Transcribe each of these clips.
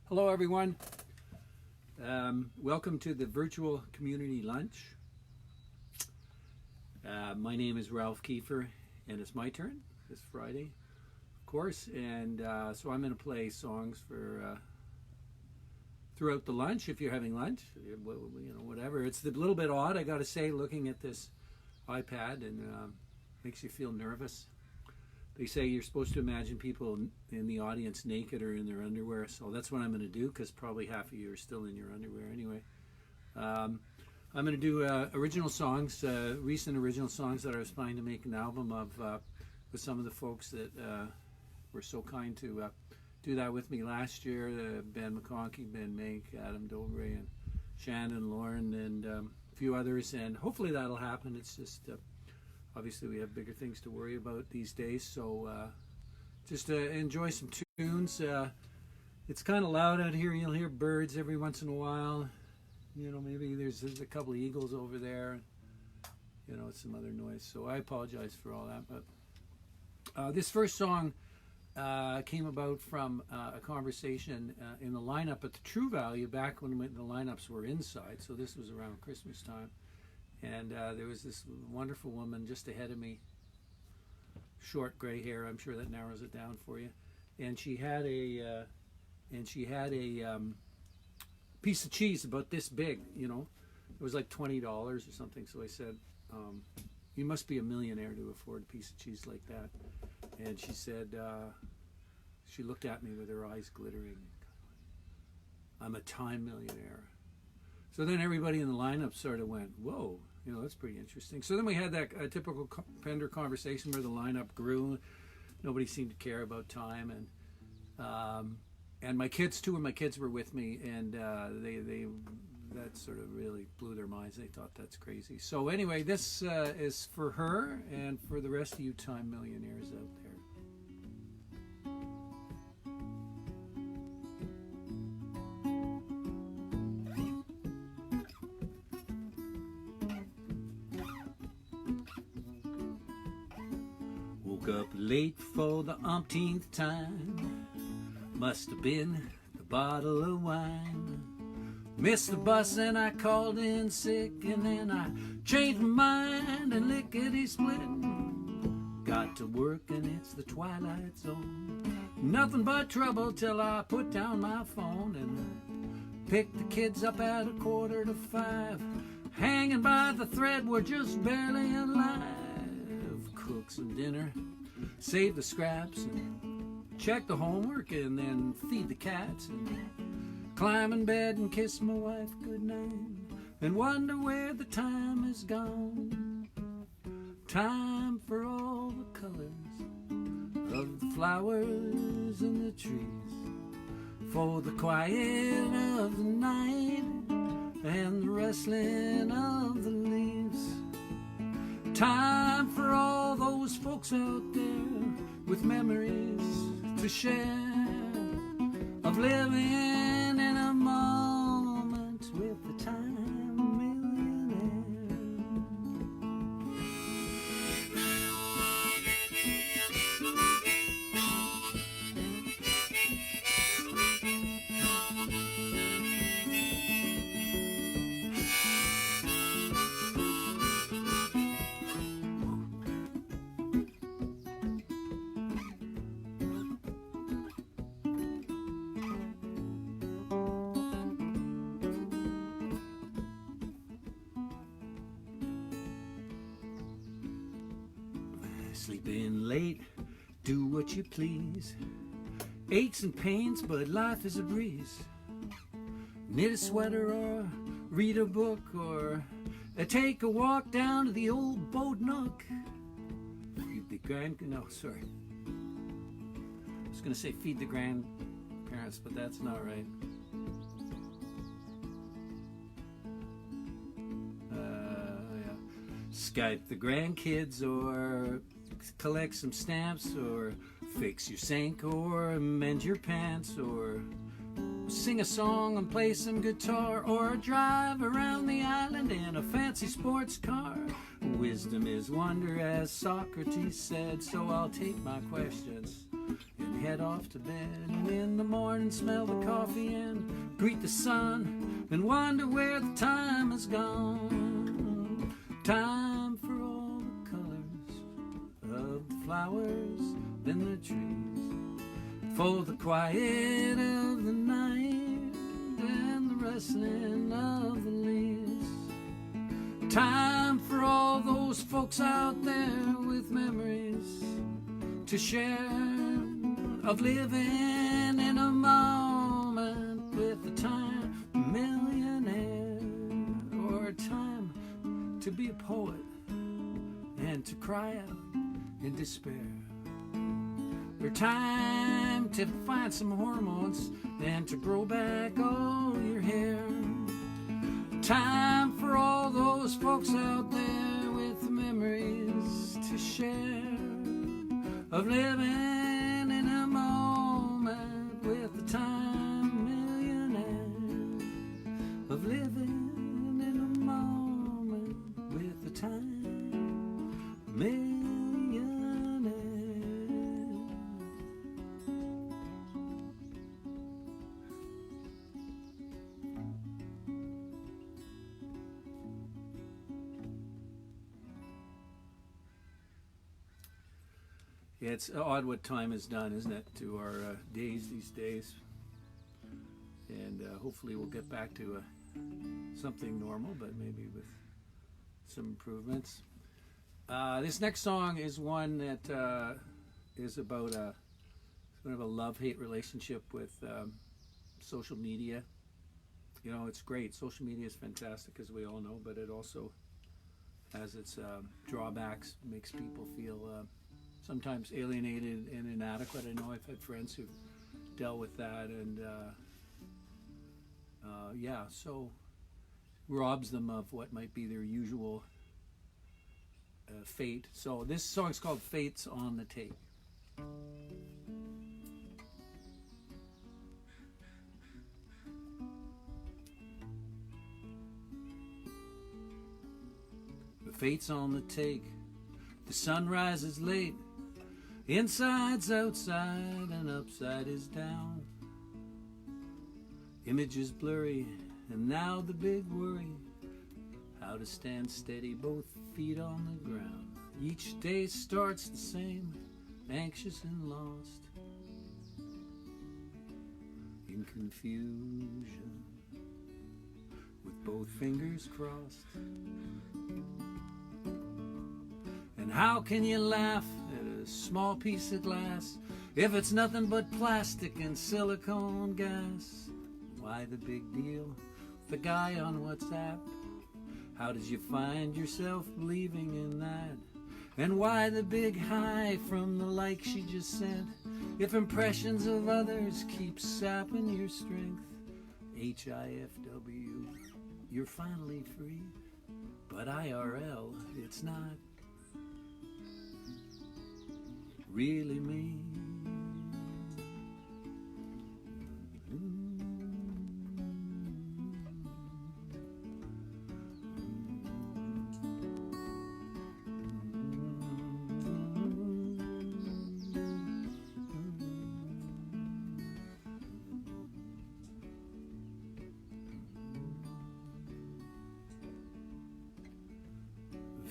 Hello everyone. Welcome to the virtual community lunch. My name is Ralph Keefer and it's my turn this Friday, of course, and so I'm going to play songs for throughout the lunch if you're having lunch, whatever. It's a little bit odd, I got to say, looking at this iPad, and makes you feel nervous. They say you're supposed to imagine people in the audience naked or in their underwear, so that's what I'm going to do, because probably half of you are still in your underwear anyway. I'm going to do original songs, recent original songs that I was planning to make an album of with some of the folks that were so kind to do that with me last year. Ben McConkie, Ben Make, Adam Dobre, and Shannon, Lauren, and a few others, and hopefully that'll happen. It's just... obviously, we have bigger things to worry about these days, so just enjoy some tunes. It's kind of loud out here. You'll hear birds every once in a while. You know, maybe there's a couple of eagles over there. You know, some other noise. So I apologize for all that. But this first song came about from a conversation in the lineup at the True Value back when the lineups were inside. So this was around Christmas time. And there was this wonderful woman just ahead of me, short gray hair. I'm sure that narrows it down for you. And she had a piece of cheese about this big. You know, it was like $20 or something. So I said, "You must be a millionaire to afford a piece of cheese like that." And she said, she looked at me with her eyes glittering. "I'm a time millionaire." So then everybody in the lineup sort of went, "Whoa, you know, that's pretty interesting." So then we had that typical Pander conversation where the lineup grew. Nobody seemed to care about time, and my kids, two of my kids were with me, and they that sort of really blew their minds. They thought that's crazy. So anyway, this is for her and for the rest of you time millionaires out there. Up late for the umpteenth time, must have been the bottle of wine. Missed the bus and I called in sick, and then I changed my mind and lickety-split. Got to work and it's the twilight zone, nothing but trouble till I put down my phone and picked the kids up at 4:45. Hanging by the thread, we're just barely alive. Cook some dinner, save the scraps, and check the homework, and then feed the cats, and climb in bed and kiss my wife goodnight, and wonder where the time has gone. Time for all the colors of the flowers and the trees, for the quiet of the night and the rustling of the leaves. Time for all those folks out there with memories to share, of living in a moment with the time millionaire. Sleeping late, do what you please. Aches and pains, but life is a breeze. Knit a sweater or read a book, or take a walk down to the old boat nook. Feed the I was going to say feed the grandparents, but that's not right. Yeah. Skype the grandkids, or collect some stamps, or fix your sink, or mend your pants, or sing a song and play some guitar, or drive around the island in a fancy sports car. Wisdom is wonder, as Socrates said, so I'll take my questions in and head off to bed. And in the morning smell the coffee and greet the sun and wonder where the time has gone. Time for all the colors of the flowers in the trees, for the quiet of the night and the rustling of the leaves. Time for all those folks out there with memories to share, of living in a moment with a time millionaire, or time to be a poet and to cry out in despair, or time to find some hormones and to grow back all your hair. Time for all those folks out there with memories to share, of living in a moment with a time millionaire, of living in a moment with a time millionaire. Yeah, it's odd what time has done, isn't it, to our days these days. And hopefully we'll get back to something normal, but maybe with some improvements. This next song is one that is about a sort of a love-hate relationship with social media. You know, it's great. Social media is fantastic, as we all know, but it also has its drawbacks, makes people feel sometimes alienated and inadequate. I know I've had friends who've dealt with that, and so robs them of what might be their usual fate. So this song's called Fate's on the Take. The fate's on the take. The sun rises late. Inside's outside and upside is down. Image is blurry, and now the big worry, how to stand steady, both feet on the ground. Each day starts the same, anxious and lost, in confusion, with both fingers crossed. And how can you laugh at a small piece of glass if it's nothing but plastic and silicone gas? Why the big deal? The guy on WhatsApp, how did you find yourself believing in that? And why the big high from the like she just sent, if impressions of others keep sapping your strength? HIFW, you're finally free, but IRL, it's not really me.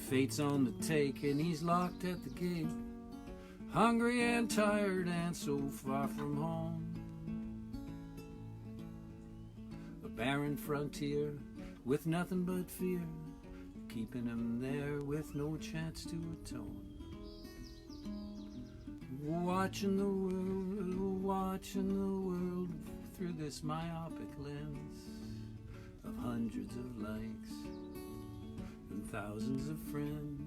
Fate's on the take and he's locked at the gate, hungry and tired and so far from home. A barren frontier with nothing but fear, keeping him there with no chance to atone. Watching the world through this myopic lens of hundreds of likes and thousands of friends.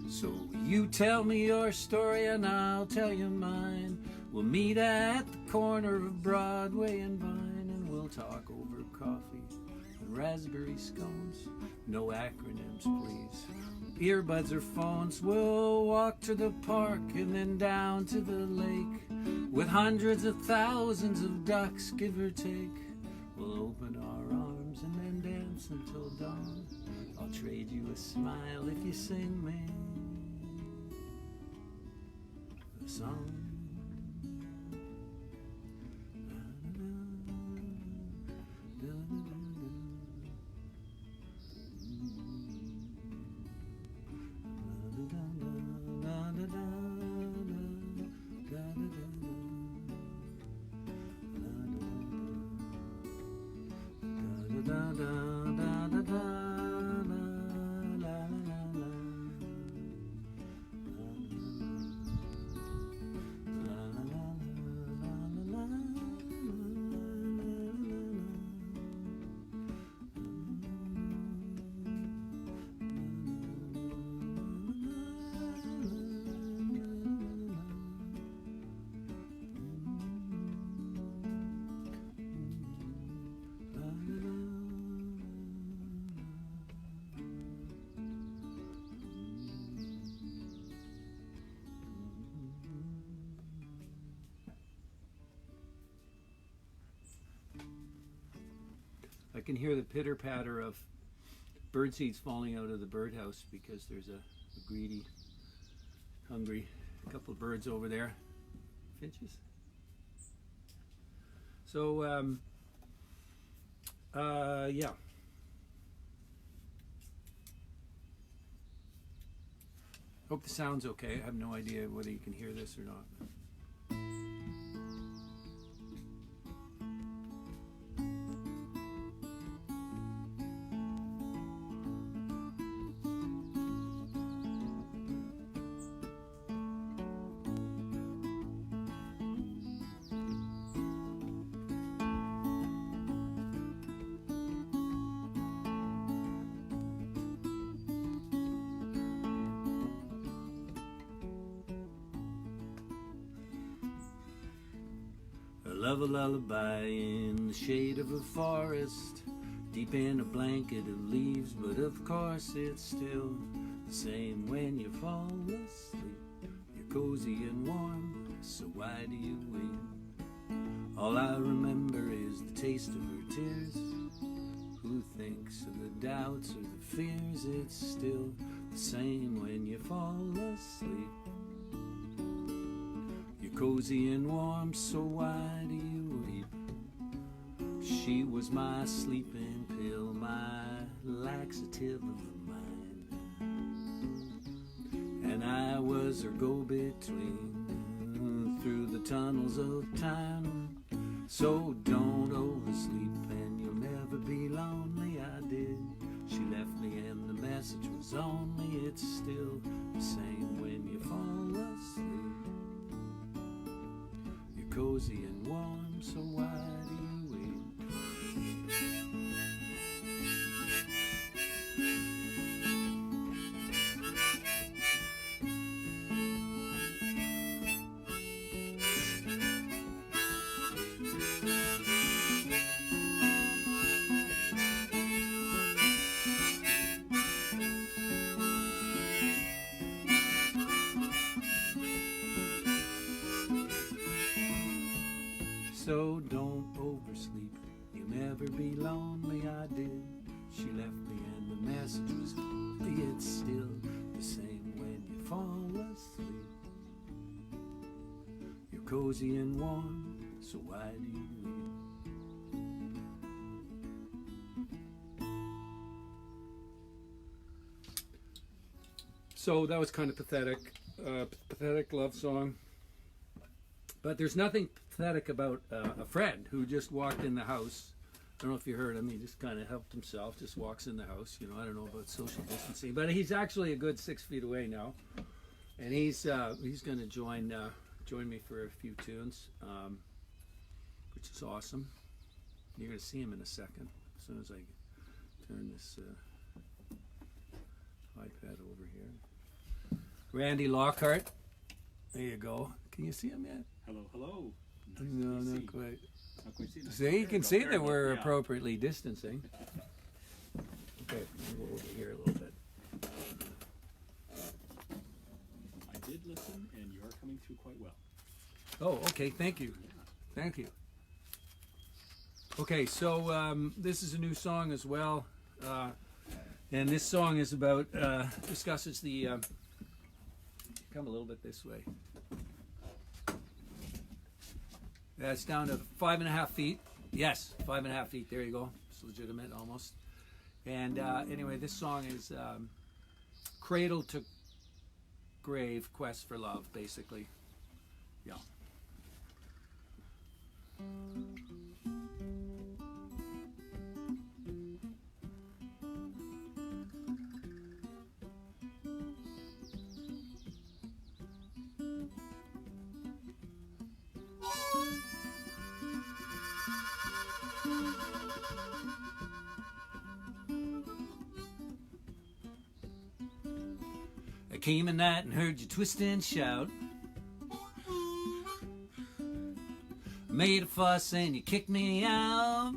So you tell me your story and I'll tell you mine. We'll meet at the corner of Broadway and Vine, and we'll talk over coffee and raspberry scones. No acronyms, please. Earbuds or phones. We'll walk to the park and then down to the lake with hundreds of thousands of ducks, give or take. We'll open our arms and then dance until dawn. I'll trade you a smile if you sing me the song. I can hear the pitter-patter of bird seeds falling out of the birdhouse because there's a greedy, hungry couple of birds over there. Finches. So, yeah. Hope the sound's okay. I have no idea whether you can hear this or not. Love a lullaby in the shade of a forest, deep in a blanket of leaves, but of course it's still the same when you fall asleep. You're cozy and warm, so why do you weep? All I remember is the taste of her tears. Who thinks of the doubts or the fears? It's still the same when you fall asleep. Cozy and warm, so why do you weep? She was my sleeping pill, my laxative of the mind, and I was her go-between through the tunnels of time. So don't oversleep and you'll never be lonely. I did. She left me and the message was only, it's still the same when you fall asleep. Cozy and warm, so why do you weep? So don't oversleep, you'll never be lonely. I did. She left me and the message was only, it's still the same when you fall asleep. You're cozy and warm, so why do you weep? So that was kind of pathetic, pathetic love song. But there's nothing pathetic about a friend who just walked in the house. I don't know if you heard him. He just kind of helped himself, just walks in the house. You know, I don't know about social distancing, but he's actually a good 6 feet away now, and he's going to join me for a few tunes, which is awesome. You're going to see him in a second as soon as I turn this iPad over here. Randy Lockhart. There you go. Can you see him yet? Hello, hello. Nice no, not quite. Not quite see. See, you can see that we're appropriately distancing. Okay, we'll go over here a little bit. I did listen, and you are coming through quite well. Oh, okay. Thank you. Yeah. Thank you. Okay, so this is a new song as well, and this song is about discusses the. Come a little bit this way. That's down to 5.5 feet. Yes, 5.5 feet. There you go. It's legitimate almost. And anyway, this song is Cradle to Grave, Quest for Love, basically. Yeah. I came at night and heard you twist and shout. Made a fuss and you kicked me out.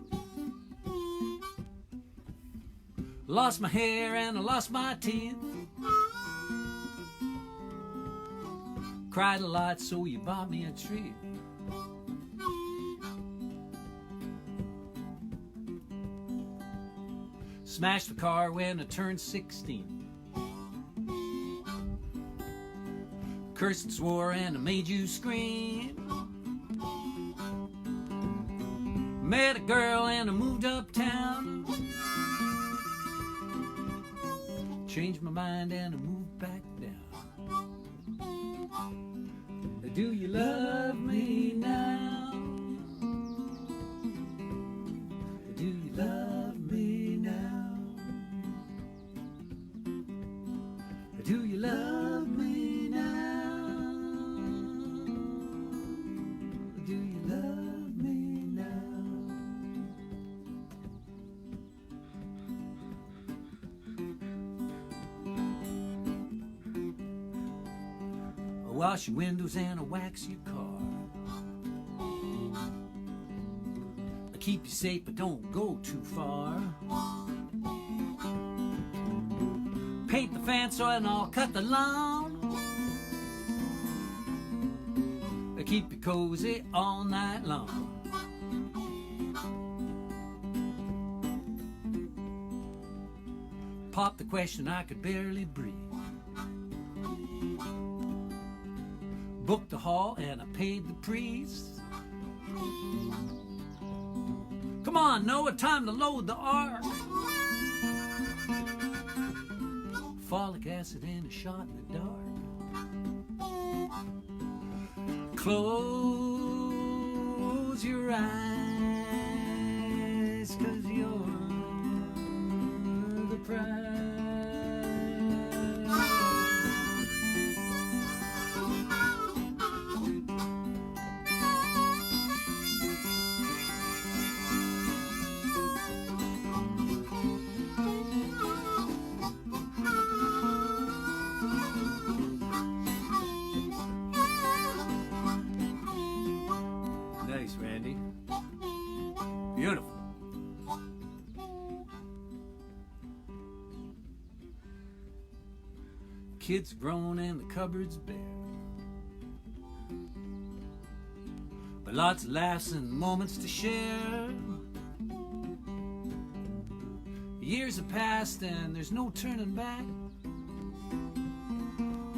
Lost my hair and I lost my teeth. Cried a lot, so you bought me a treat. Smashed the car when I turned 16. Cursed and swore and I made you scream. Met a girl and I moved uptown. Changed my mind and I moved back down. Do you love me now? Do you love me now? Do you love me now? Do you love me now? I wash your windows and I wax your car. I keep you safe but don't go too far. Paint the fence and I'll cut the lawn. I keep you cozy all night long. Pop the question, I could barely breathe. Booked the hall and I paid the priest. Come on, Noah, time to load the ark. Folic acid and a shot in the dark. Close your eyes, 'cause you're the prize. Nice, Randy. Beautiful. Kids grown and the cupboard's bare, but lots of laughs and moments to share. Years have passed and there's no turning back,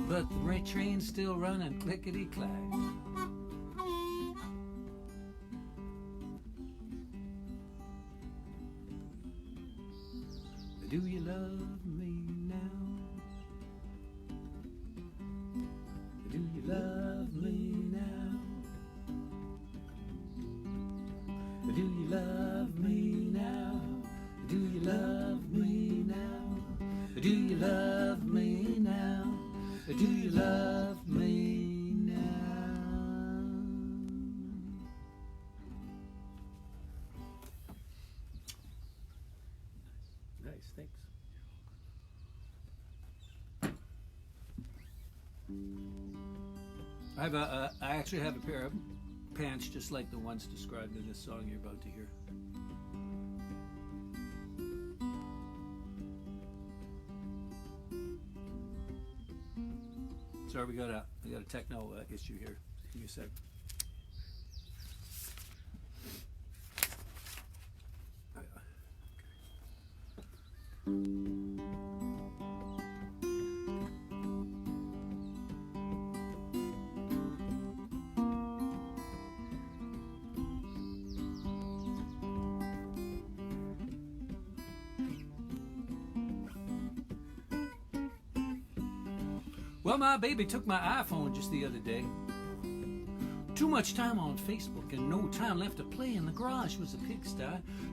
but the freight train's still running clickety-clack. Do you love me now? Do you love me now? Do you love me now? Do you love me now? Do you love me now? Do you love me now? Nice, thanks. I actually have a pair of pants just like the ones described in this song you're about to hear. Sorry, we got a techno issue here. Give me a sec. Well, my baby took my iPhone just the other day. Too much time on Facebook and no time left to play. In the garage was a pigsty.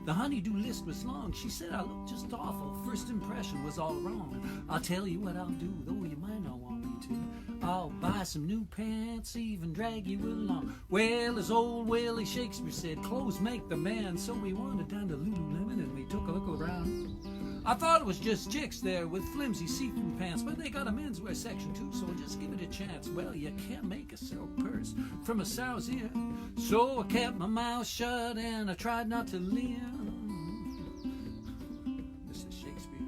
The honey-do list was long. She said I looked just awful. First impression was all wrong. I'll tell you what I'll do, though you might not want me to. I'll buy some new pants, even drag you along. Well, as old Willie Shakespeare said, clothes make the man. So we wandered down to Lululemon and we took a look around. I thought it was just chicks there with flimsy see-through pants, but they got a menswear section too, so just give it a chance. Well, you can't make a silk purse from a sow's ear, so I kept my mouth shut and I tried not to leer. This is Shakespeare.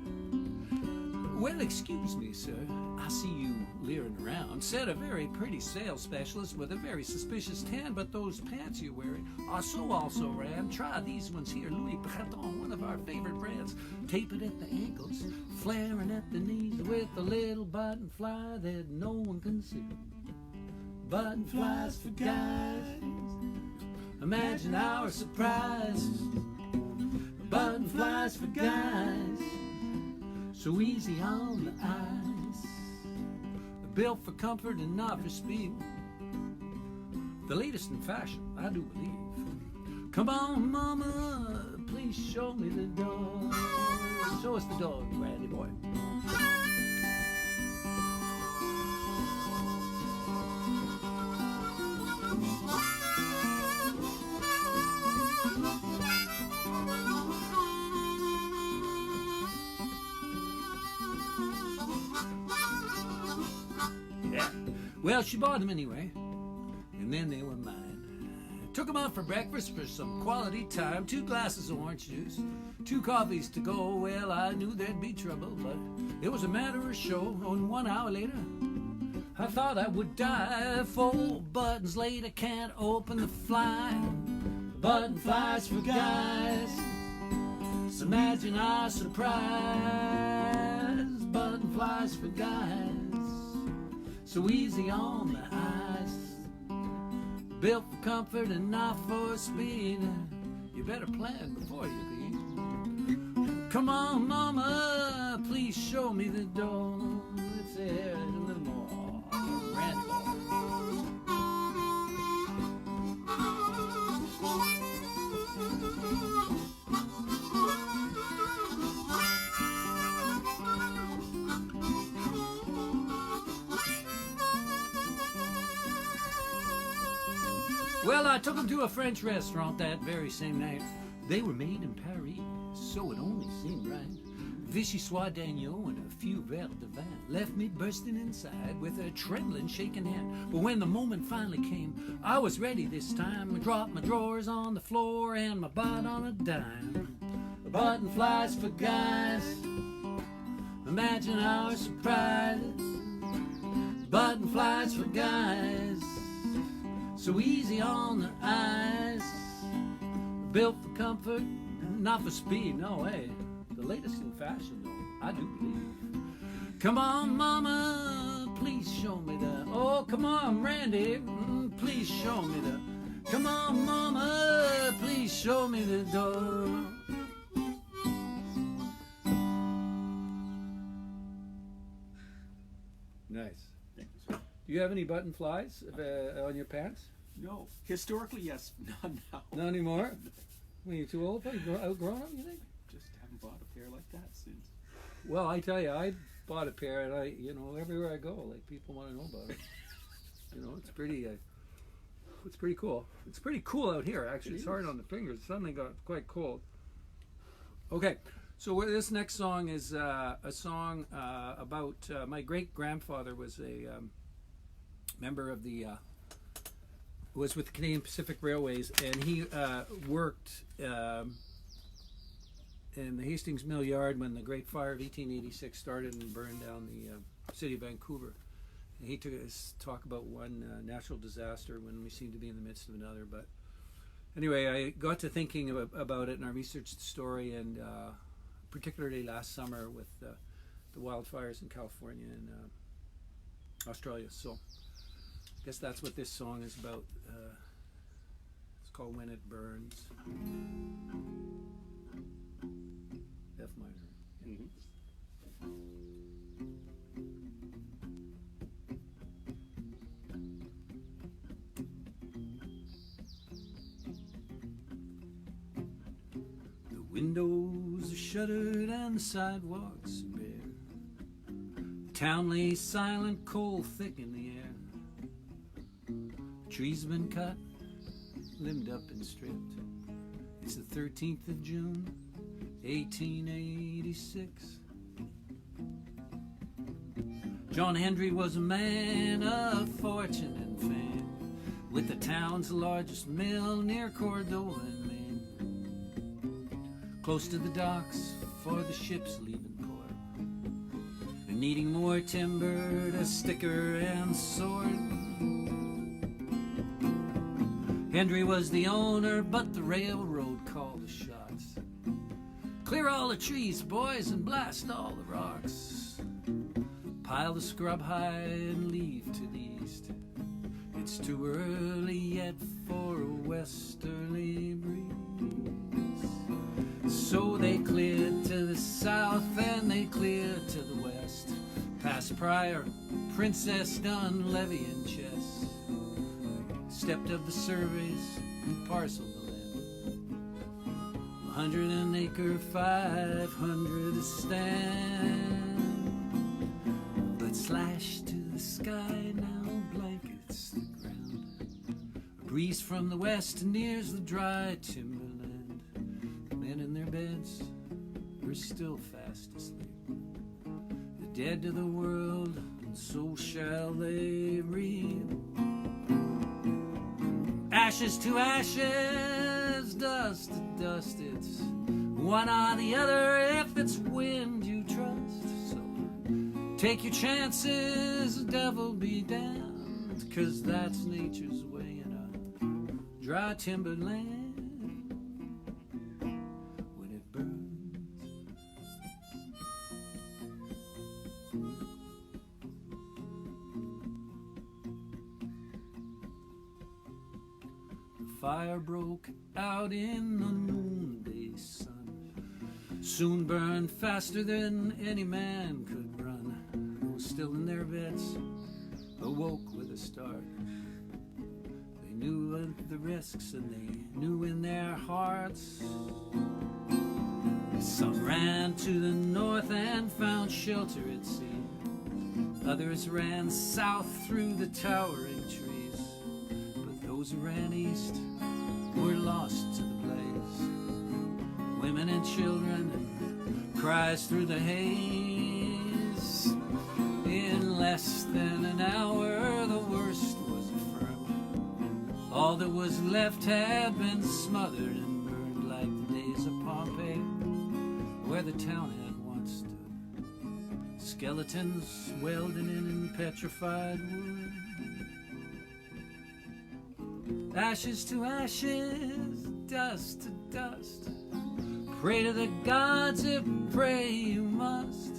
Well, excuse me, sir, I see you leering around, said a very pretty sales specialist with a very suspicious tan, but those pants you're wearing are so also ram. Try these ones here, Louis Vuitton, one of our favorite brands. Tapered at the ankles, flaring at the knees, with a little button fly that no one can see. Button flies for guys, imagine our surprise. Button flies for guys, so easy on the eyes. Built for comfort and not for speed. The latest in fashion, I do believe. Come on, mama, please show me the door. Show us the door, Randy boy. Well, she bought them anyway, and then they were mine. Took them out for breakfast for some quality time. 2 glasses of orange juice, 2 coffees to go. Well, I knew there'd be trouble, but it was a matter of show. And 1 hour later, I thought I would die. 4 buttons later, can't open the fly. Button flies for guys, so imagine our surprise. Button flies for guys, so easy on the eyes. Built for comfort and not for speed. You better plan before you leave. Come on, mama, please show me the door. Let's hear it a little more. Randy boy. Well, I took them to a French restaurant that very same night. They were made in Paris, so it only seemed right. Vichy soir d'agneau and a few verres de vin left me bursting inside with a trembling, shaking hand. But when the moment finally came, I was ready this time. I dropped my drawers on the floor and my butt on a dime. A button flies for guys, imagine our surprise. Button flies for guys, so easy on the eyes. Built for comfort, not for speed, no way. The latest in fashion, though, I do believe. Come on, mama, please show me the. Oh, come on, Randy, please show me the. Come on, mama, please show me the door. Nice. Thank you, sir. Do you have any button flies on your pants? No, historically, yes, not now. Not anymore? When you're too old? You outgrown them, you think? Just haven't bought a pair like that since. Well, I tell you, I bought a pair, and everywhere I go, like, people want to know about it. It's pretty cool. It's pretty cool out here, actually. It's hard on the fingers. It suddenly got quite cold. Okay, so this next song is a song about my great-grandfather was a member of the was with the Canadian Pacific Railways, and he worked in the Hastings Mill Yard when the Great Fire of 1886 started and burned down the city of Vancouver. And he took us talk about one natural disaster when we seemed to be in the midst of another. But anyway, I got to thinking about it, and I researched the story, and particularly last summer with the wildfires in California and Australia. So I guess that's what this song is about. It's called When It Burns. F minor. Mm-hmm. Windows are shuttered and the sidewalks are bare. The town lay silent, coal thick in the air. The trees been cut, limbed up and stripped. It's the 13th of June, 1886. John Hendry was a man of fortune and fame, with the town's largest mill near Cordova in Maine, close to the docks for the ships leaving port, and needing more timber to sticker and sword. Hendry was the owner, but the railroad called the shots. Clear all the trees, boys, and blast all the rocks. Pile the scrub high and leave to the east. It's too early yet for a westerly breeze. So they cleared to the south and they cleared to the west, past Pryor, Princess, Dunlevy, and Chess. Stepped up the surveys and parceled the land. 100 an acre, 500 a stand. But slashed to the sky now blankets the ground. A breeze from the west nears the dry timberland. The men in their beds are still fast asleep. They're dead to the world, and so shall they reap. Ashes to ashes, dust to dust. It's one or the other if it's wind you trust. So take your chances, devil be damned, 'cause that's nature's way in a dry timberland when it burns. The fire broke out in the noonday sun, soon burned faster than any man could run. Those still in their beds awoke with a start. They knew of the risks and they knew in their hearts. Some ran to the north and found shelter at sea. Others ran south through the towering trees. But those who ran east were lost to the blaze. Women and children and cries through the haze. In less than an hour the worst was affirmed. All that was left had been smothered and burned like the days of Pompeii, where the town had once stood. Skeletons welded in petrified wood. Ashes to ashes, dust to dust. Pray to the gods if pray you must.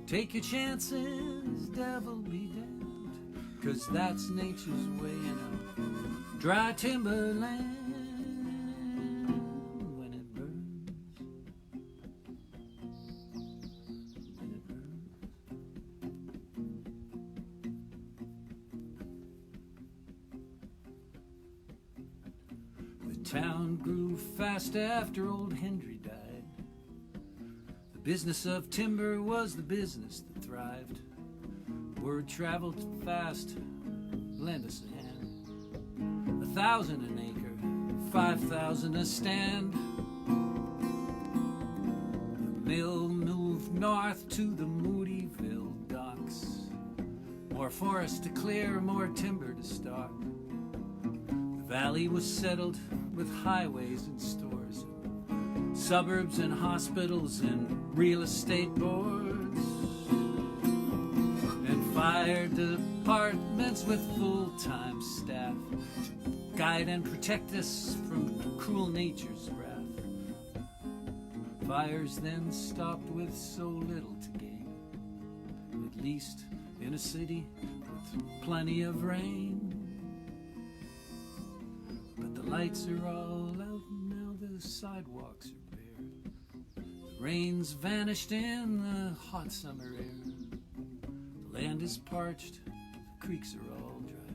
Take your chances, devil be damned, 'cause that's nature's way in a dry timberland when it burns. When it burns. The town grew fast after old Hendry died. The business of timber was the business that thrived. Word traveled fast, lend us a hand. 1,000 an acre, 5,000 a stand. The mill moved north to the Moodyville docks. More forest to clear, more timber to stock. The valley was settled with highways and stores, suburbs and hospitals and real estate boards, and fire departments with full-time staff to guide and protect us from cruel nature's wrath. Fires then stopped with so little to gain, at least in a city with plenty of rain. But the lights are all out now, the sidewalks are bare. The rain's vanished in the hot summer air. The land is parched, the creeks are all dry.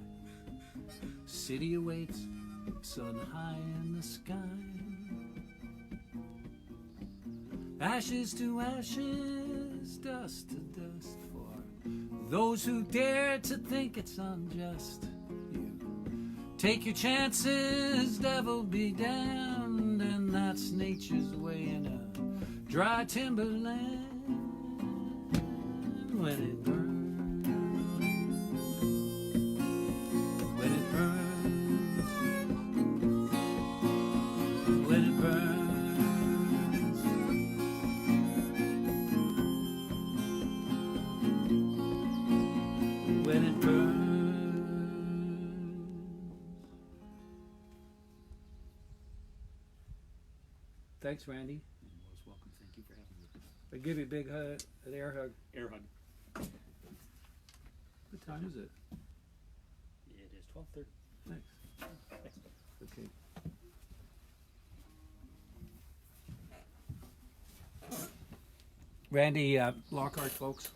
City awaits, sun high in the sky. Ashes to ashes, dust to dust, for those who dare to think it's unjust. You take your chances, devil be damned, and that's nature's way in a dry timberland. When it burns, when it burns, when it burns, when it burns. Thanks, Randy. You're most welcome. Thank you for having me. I give you a big hug, an air hug. Air hug. What time is it? It is 12:30. Thanks. Thanks. Okay. Randy Lockhart, folks,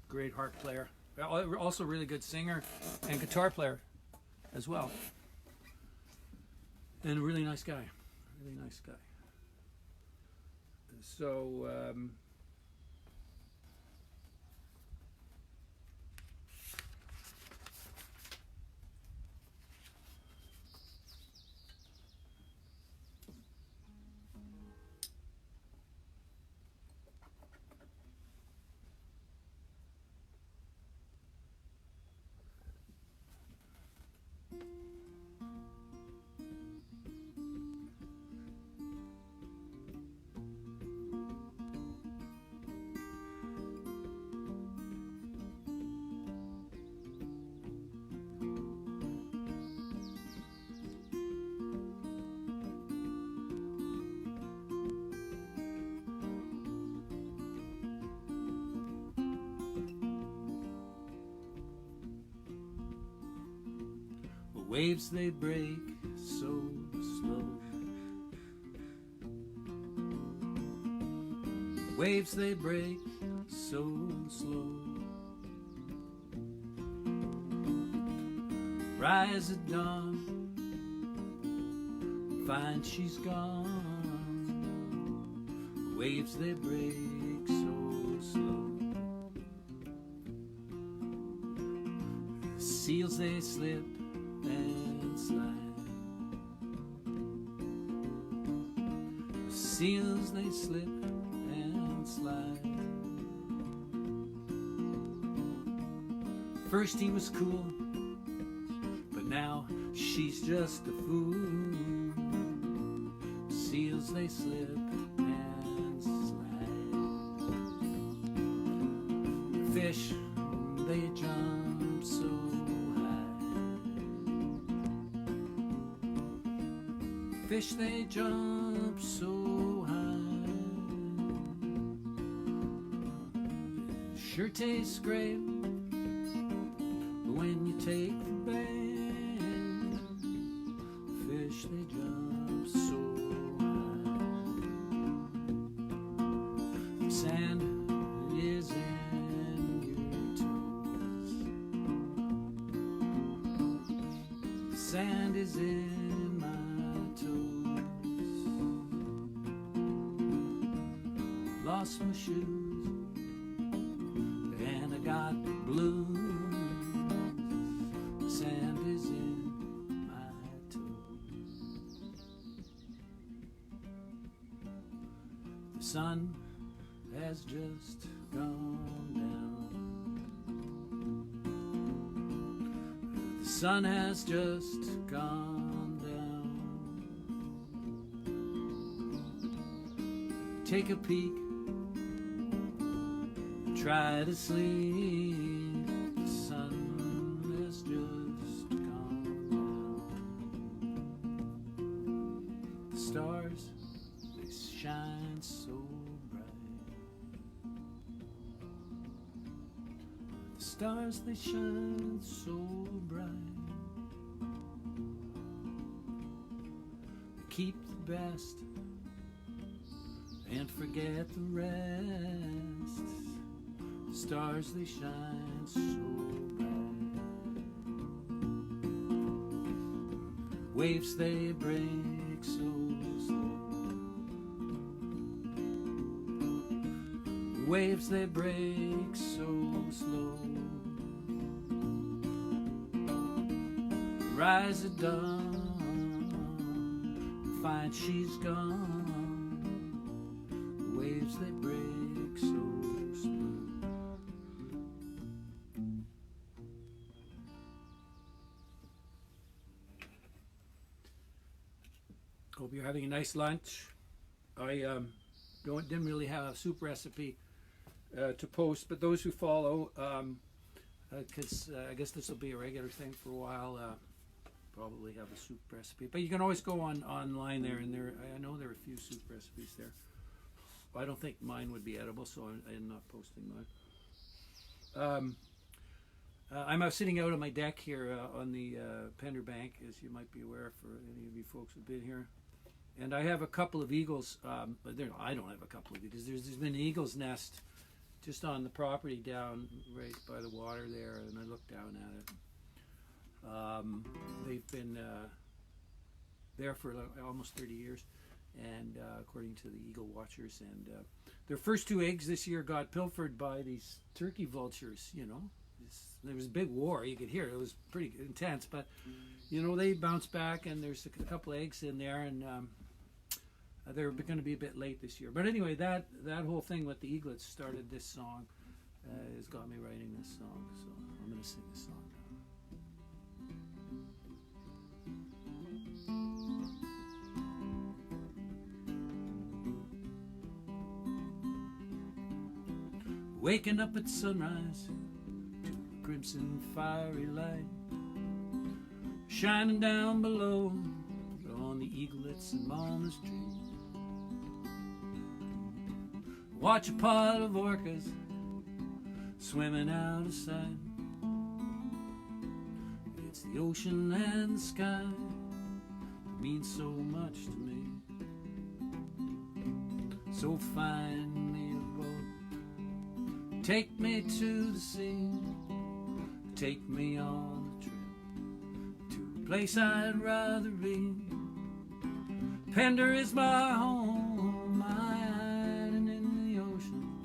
great harp player, also really good singer and guitar player as well, and a really nice guy, really nice guy. So waves they break so slow. Waves they break so slow. Rise at dawn, find she's gone. Waves they break so slow. Seals they slip and slide. Seals they slip and slide. First he was cool, but now she's just a fool. Seals they slip and slide. Fish they jump so fish they jump so high. Sure tastes great, but when you take the bait, fish they jump so high. Sand is in your toes. Sand is in lost my shoes and I got the blues. Sand is in my toes. The sun has just gone down. The sun has just gone down. Take a peek, try to sleep. The sun has just gone down. The stars, they shine so bright. The stars, they shine so bright. They keep the best and forget the rest. Stars, they shine so bright. Waves, they break so slow. waves they break so slow. Rise at dawn, find she's gone. The waves they break so slow. Hope you're having a nice lunch. I didn't really have a soup recipe to post, but those who follow, because I guess this will be a regular thing for a while. Probably have a soup recipe, but you can always go online there, and I know there are a few soup recipes there. I don't think mine would be edible, so I'm not posting mine. I'm sitting out on my deck here on the Pander bank, as you might be aware for any of you folks who've been here. And I have a couple of eagles, but I don't have a couple of eagles. There's been an eagle's nest just on the property down right by the water there, and I looked down at it. They've been there for almost 30 years, and according to the eagle watchers, and their first 2 eggs this year got pilfered by these turkey vultures. There was a big war. You could hear it. It was pretty intense, but they bounced back, and there's a couple eggs in there, and they're going to be a bit late this year. But anyway, that whole thing with the eaglets started this song, has got me writing this song, so I'm going to sing this song now. Waking up at sunrise to a crimson fiery light shining down below on the eaglets and walnut trees. Watch a pod of orcas swimming out of sight. It's the ocean and the sky that means so much to me. So find me a boat, take me to the sea, take me on a trip to a place I'd rather be. Pander is my home, my island in the ocean.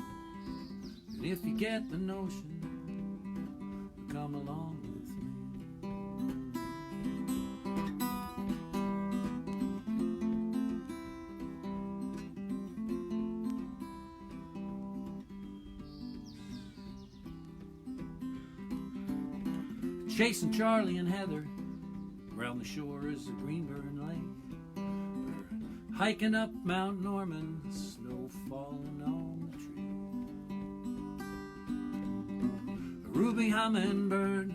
And if you get the notion, come along with me. Chasing Charlie and Heather around the shores of Greenburn Lake. We're hiking up Mount Norman, snow falling on the tree. A ruby hummingbird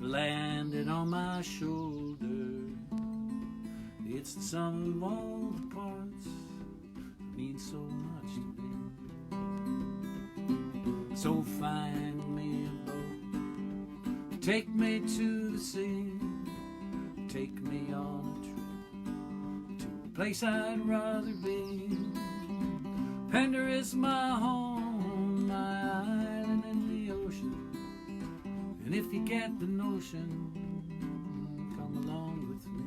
landed on my shoulder. It's the sum of all the parts that means so much to me. So find me a boat, take me to the sea, take me on a trip to a place I'd rather be. Pander is my home, my island in the ocean. And if you get the notion, come along with me.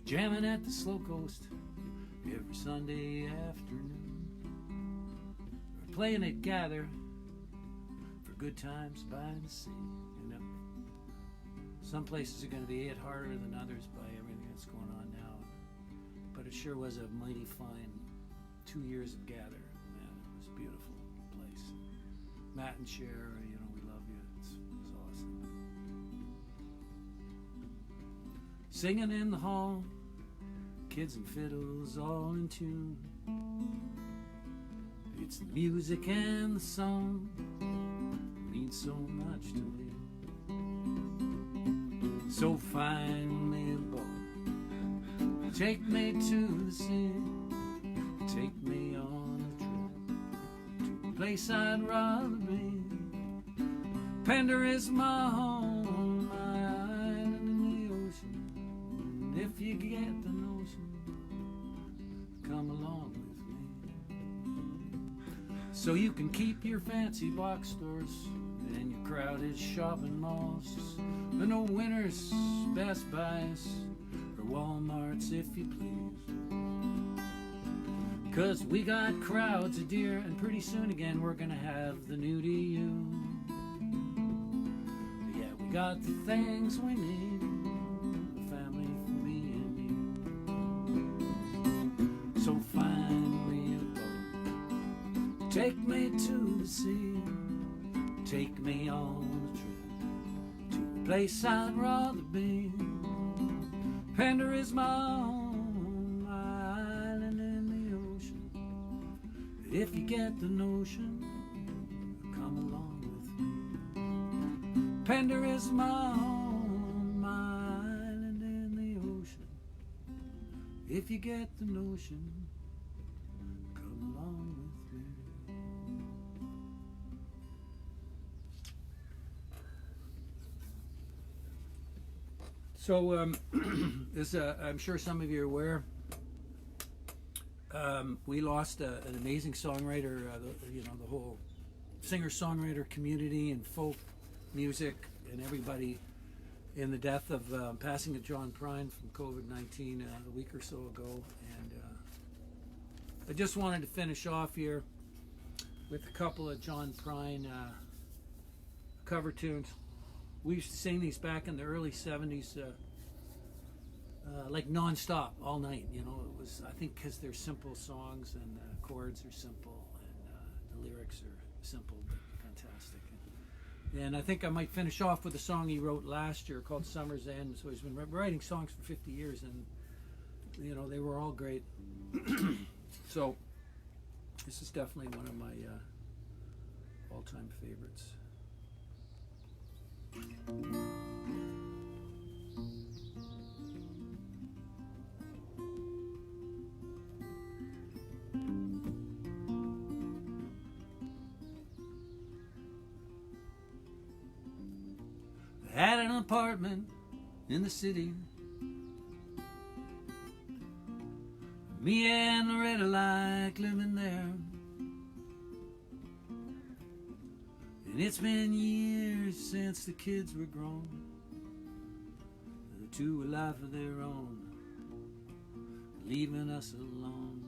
Jamming at the Slow Coast every Sunday afternoon. We're playing at Gather for good times by the sea. Some places are going to be hit harder than others by everything that's going on now. But it sure was a mighty fine 2 years of Gather. Man, it was a beautiful place. Matt and Cher, we love you. It was awesome. Singing in the hall, kids and fiddles all in tune. It's the music and the song that means so much to me. So find me a boat, take me to the sea, take me on a trip to a place I'd rather be. Pander is my home, my island in the ocean. And if you get the notion, come along with me. So you can keep your fancy box stores and your crowded shopping malls, but no Winners, Best Buys, or Walmarts if you please. 'Cause we got crowds of deer, and pretty soon again we're gonna have the new to you. Yeah, we got the things we need, a family for me and you. So find me a boat, take me to the sea, take me on a trip to a place I'd rather be. Pander is my home, my island in the ocean. If you get the notion, come along with me. Pander is my home, my island in the ocean. If you get the notion, come along with me. So, this, I'm sure some of you are aware, we lost an amazing songwriter, the whole singer-songwriter community and folk music and everybody in the death of passing of John Prine from COVID-19 a week or so ago. And I just wanted to finish off here with a couple of John Prine cover tunes. We used to sing these back in the early 70s, like non-stop, all night. You know, it was, I think, because they're simple songs and the chords are simple and the lyrics are simple but fantastic. And I think I might finish off with a song he wrote last year called Summer's End. So he's been writing songs for 50 years, and you know, they were all great. So this is definitely one of my all-time favorites. I had an apartment in the city. Me and Loretta like living there. And it's been years since the kids were grown. The two a life of their own, leaving us alone.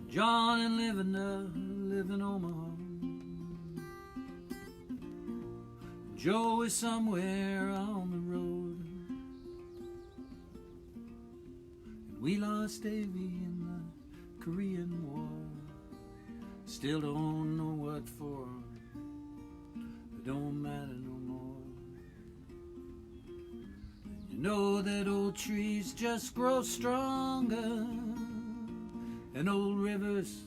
John and Linda live in Omaha. Joe is somewhere on the road. And we lost Davy in the Korean War. Still don't know what for. It don't matter no more. And you know that old trees just grow stronger, and old rivers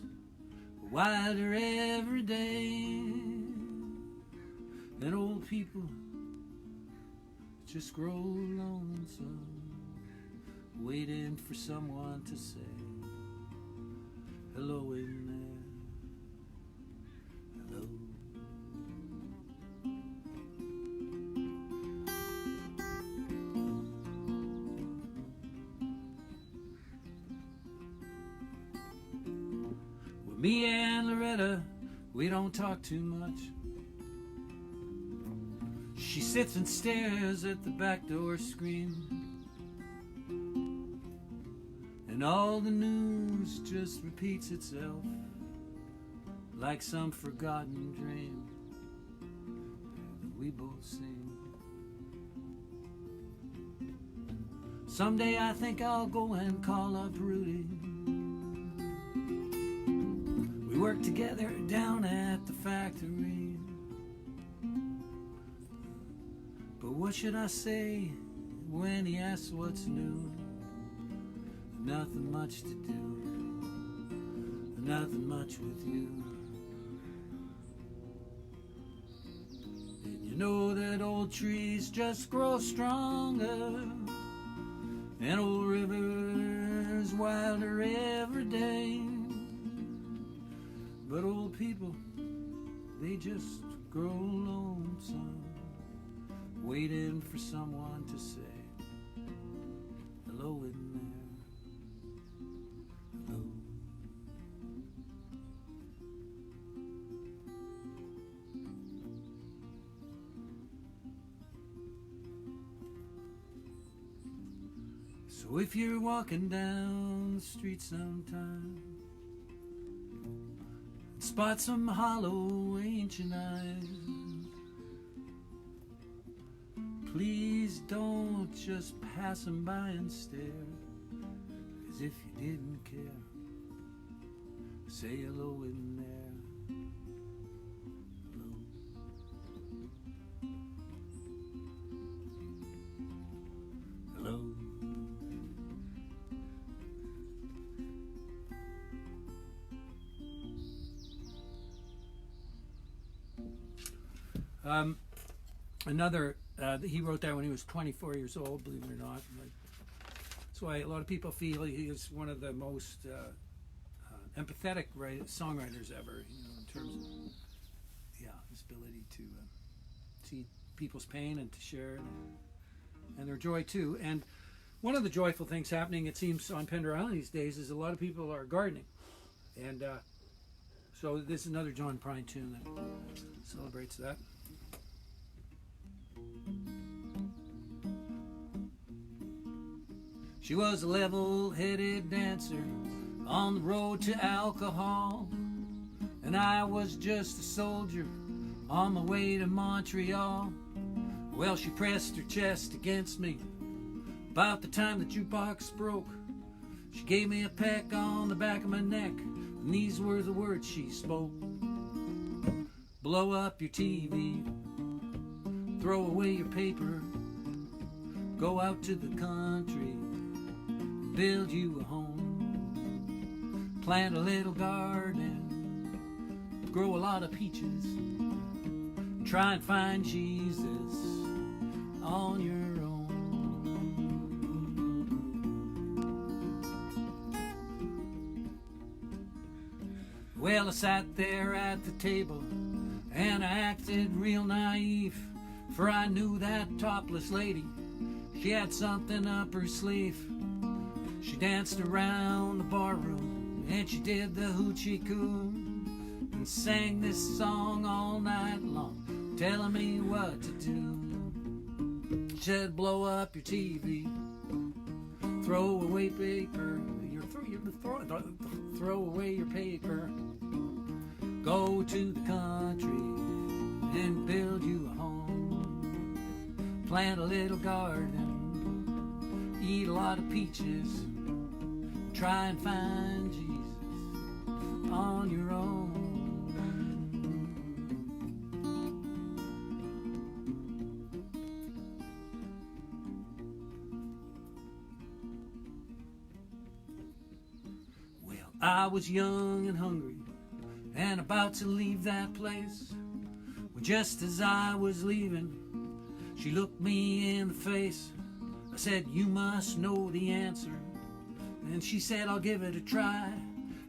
wilder every day. And old people just grow lonesome, waiting for someone to say hello in there. Hello. Well, me and Loretta, we don't talk too much. She sits and stares at the back door screen, and all the news just repeats itself like some forgotten dream that we both sing. Someday I think I'll go and call up Rudy. We work together down at the factory. But what should I say when he asks what's new? Nothing much to do, nothing much with you. And you know that old trees just grow stronger, and old rivers wilder every day. But old people, they just grow lonesome, waiting for someone to say hello in there. Hello. So if you're walking down the street sometime, spot some hollow ancient eyes, please don't just pass them by and stare, as if you didn't care. Say hello in there. Hello. Hello. Another, he wrote that when he was 24 years old, believe it or not. That's why a lot of people feel he is one of the most empathetic songwriters ever, in terms of, his ability to see people's pain and to share and their joy too. And one of the joyful things happening, it seems, on Pander Island these days is a lot of people are gardening. And so this is another John Prine tune that celebrates that. She was a level-headed dancer on the road to alcohol, and I was just a soldier on my way to Montreal. Well, she pressed her chest against me about the time the jukebox broke. She gave me a peck on the back of my neck, and these were the words she spoke. Blow up your TV, throw away your paper, go out to the country, build you a home, plant a little garden, grow a lot of peaches, try and find Jesus on your own. Well, I sat there at the table and I acted real naive, for I knew that topless lady, she had something up her sleeve. She danced around the barroom and she did the hoochie coo and sang this song all night long, telling me what to do. She said, blow up your TV, throw away paper, throw away your paper, go to the country and build you a home, plant a little garden, eat a lot of peaches, try and find Jesus on your own. Well, I was young and hungry and about to leave that place, when just as I was leaving, she looked me in the face. I said, you must know the answer. And she said, I'll give it a try.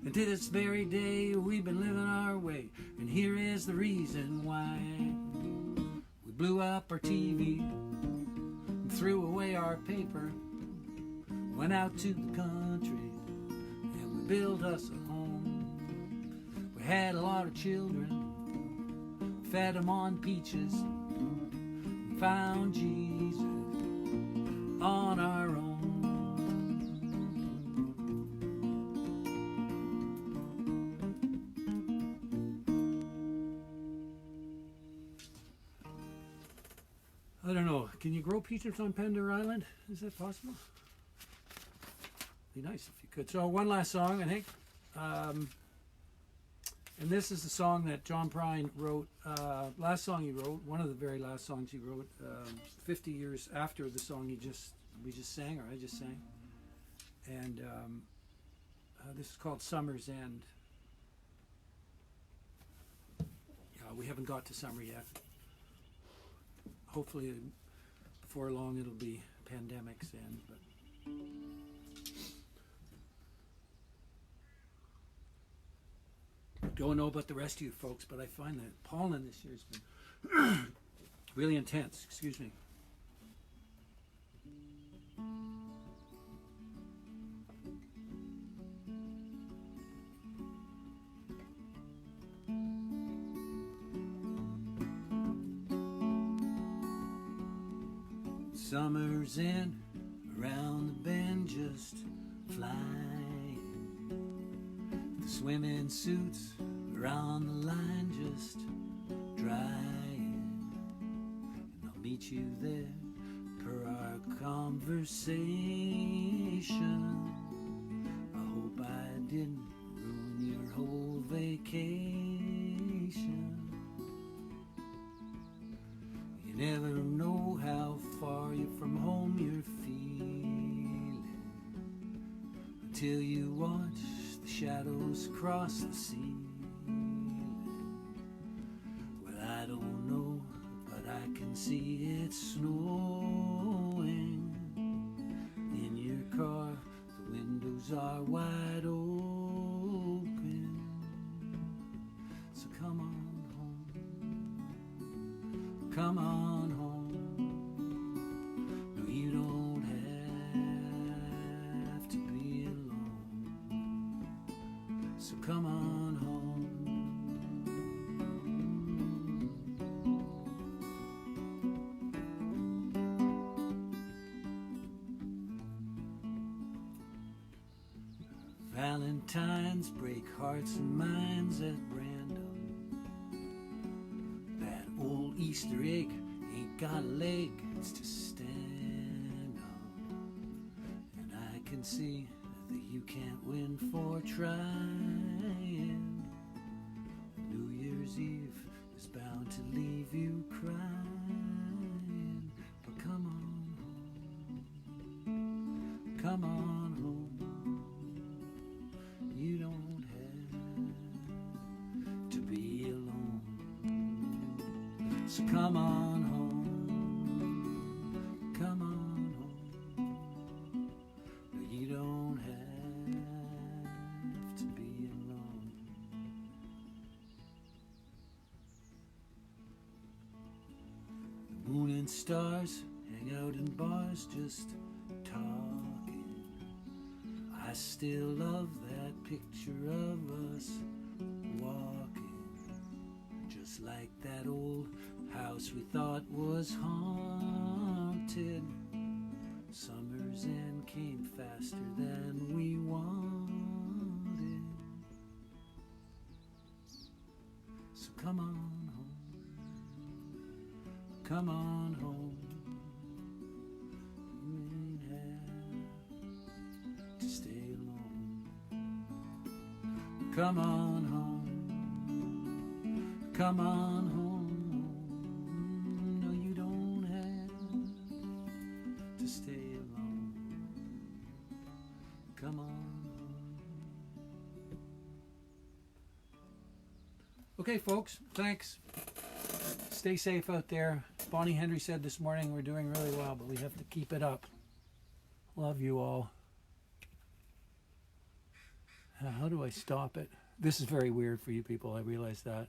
And to this very day, we've been living our way. And here is the reason why. We blew up our TV and threw away our paper, went out to the country and we built us a home. We had a lot of children, fed them on peaches, and found Jesus on our own. I don't know. Can you grow peaches on Pander Island? Is that possible? Be nice if you could. So one last song, I think. And this is the song that John Prine wrote. Last song he wrote, one of the very last songs he wrote, 50 years after the song we just sang, or I just sang. And this is called Summer's End. We haven't got to summer yet. Hopefully before long it'll be pandemic's end, but don't know about the rest of you folks, but I find that pollen this year has been really intense. Excuse me. Summer's in, round the bend just flying. The swimming suits are on the line just drying. And I'll meet you there per our conversation. I hope I didn't ruin your whole vacation. You never know how far you from home you're feeling until you watch the shadows cross the ceiling. Well, I don't know, but I can see it snowing. In your car, the windows are wide open. So come on home, come on home. No, you don't have to be alone. So come on home. Valentines break hearts and minds at random. That old Easter egg ain't got a leg, it's to stand on. And I can see that you can't win for trying. New Year's Eve is bound to leave you crying. But come on home, come on home. You don't have to be alone. So come on home, come on home. No, you don't have to be alone. The moon and stars hang out in bars just talking. I still love that picture of us walking, just like that old house we thought was haunted. Summer's end came faster than we wanted. So come on home, come on home. You ain't have to stay alone. Come on home, come on home. No, you don't have to stay alone. Come on home. Okay, folks, thanks. Stay safe out there. Bonnie Henry said this morning we're doing really well, but we have to keep it up. Love you all. How do I stop it? This is very weird for you people, I realize that.